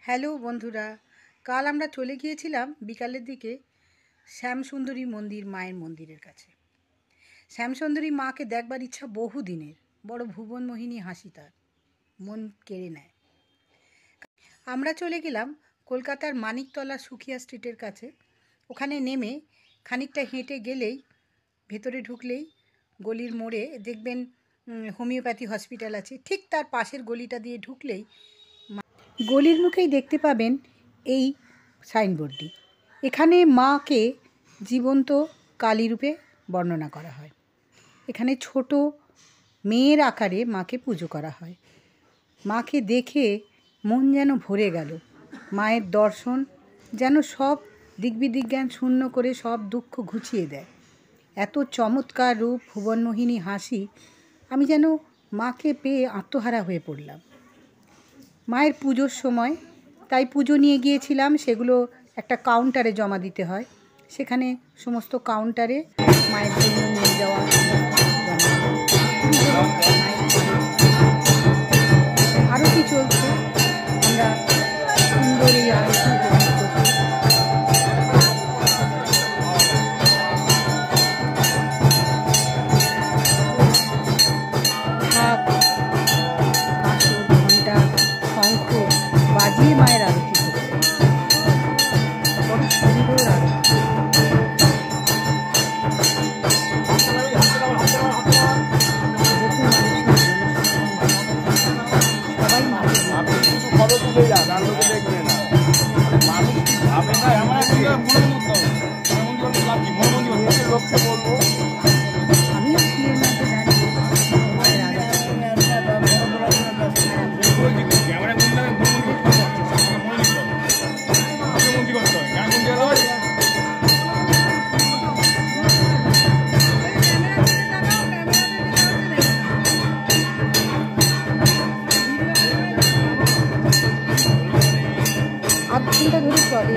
Hello বন্ধুরা, কাল আমরা চলে গিয়েছিলাম বিকালের দিকে শ্যামসুন্দরী মায়ের মন্দিরের কাছে। শ্যামসুন্দরী মাকে দেখবার ইচ্ছা বহু দিনের, বড় ভুবনমোহিনী হাসি তার মন কেড়ে নেয়। আমরা চলে গেলাম কলকাতার মানিকতলা সুখিয়া স্ট্রিটের কাছে। ওখানে নেমে খানিকটা হেঁটে গেলেই, ভেতরে ঢুকলেই গলির মোড়ে দেখবেন হোমিওপ্যাথি হসপিটাল আছে। ঠিক তার পাশের গলিটা দিয়ে ঢুকলেই গলির মুখেই দেখতে পাবেন এই সাইনবোর্ডটি। এখানে মাকে জীবন্ত কালীরূপে বর্ণনা করা হয়। এখানে ছোট মেয়ের আকারে মাকে পুজো করা হয়। মাকে দেখে মন যেন ভরে গেল। মায়ের দর্শন যেন সব দিগ্বিদিজ্ঞান শূন্য করে সব দুঃখ ঘুচিয়ে দেয়। এত চমৎকার রূপ, ভুবনমোহিনী হাসি, আমি যেন মাকে পেয়ে আত্মহারা হয়ে পড়লাম। মায়ের পুজোর সময় তাই পুজো নিয়ে গিয়েছিলাম, সেগুলো একটা কাউন্টারে জমা দিতে হয়। সেখানে সমস্ত কাউন্টারে মায়ের জন্য নিয়ে যাওয়া আরতি চলছে। আমরা সুন্দর এই আরতি বাজিয়ে মায়ের আরতি করছে। কত সুন্দর আরতি। আধ ঘন্টা ধরে চলে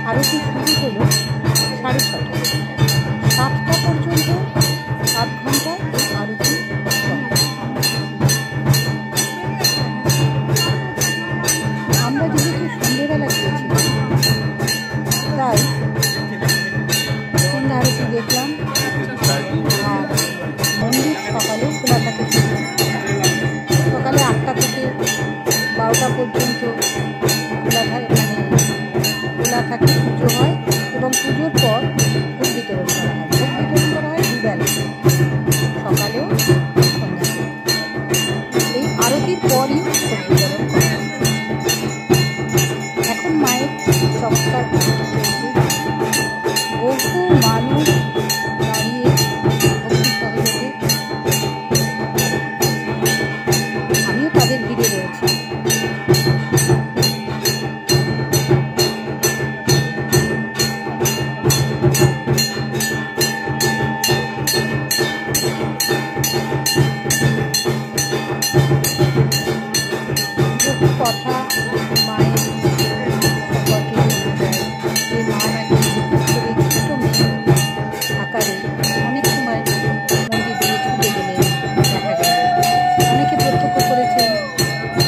আরতি শুরু হলো 6:30। 7টা পর্যন্ত আধ ঘন্টা এই আরতি। আমরা যেহেতু সন্ধ্যেবেলা গিয়েছিলাম, তাই সন্ধ্যা আরতি দেখলাম। আর মন্দির সকালে খোলা থাকে, সকালে 8টা থেকে 12টা পর্যন্ত খোলা থাকে, পুজো হয় এবং পুজোর পর ভোগ বিতরণ করা হয়। ভোগ বিতরণ করা হয় দুবেলা, সকালেও সন্ধ্যাবেলা। এই আরতির পরই ভোগ বিতরণ করা হয়। এখন মায়ের চমৎকার বহু মানুষ দাঁড়িয়ে ভক্তি সহযোগে, আমিও তাদের ভিড়ে রয়েছি। কথা মায়ের সম্পর্কে এই মা নাকি ছোট মেয়ে আকারে অনেক সময় মন্দির দিয়ে ছুটে গেলে দেখা গেল। অনেকে প্রত্যক্ষ করেছেন,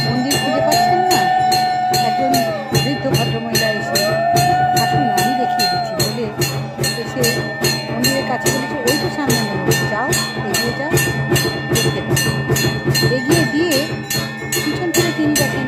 মন্দির খুঁজে পাচ্ছেন না, একজন বৃদ্ধ ভদ্রমহিলা এসে আসুন আমি দেখিয়ে দিচ্ছি বলে এসে মন্দিরের কাছে বলেছে, ওই তো সামনে মন্দির, যাও এগিয়ে যাও, দেখতে পাবে। এগিয়ে দিয়ে পিছন থেকে তিনি দেখেন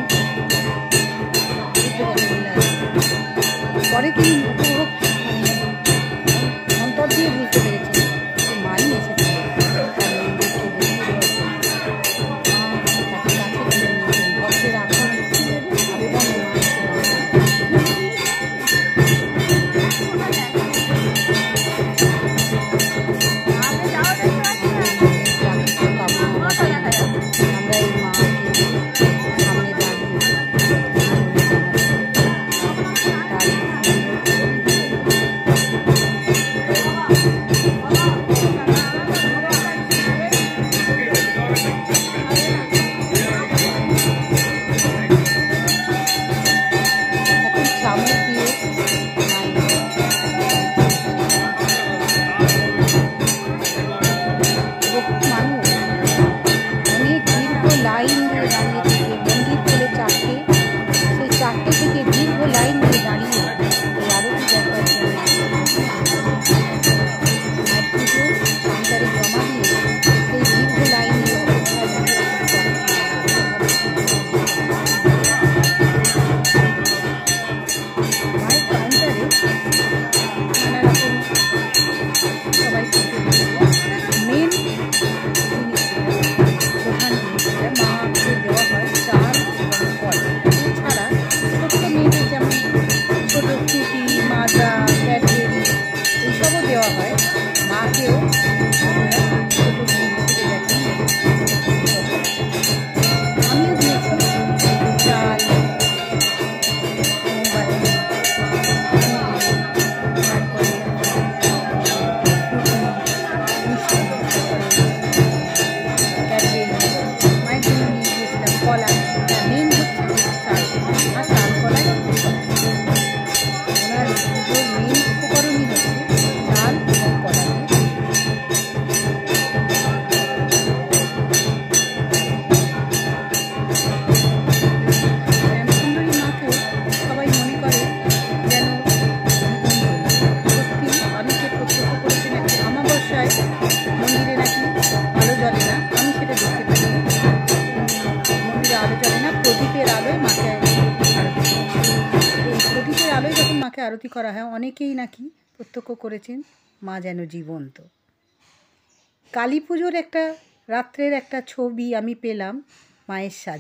মাকে আরতি করা হয় অনেকেই নাকি প্রত্যক্ষ করেছেন মা যেন জীবন্ত। কালী পুজোর একটা রাত্রের একটা ছবি আমি পেলাম মায়ের সাজে।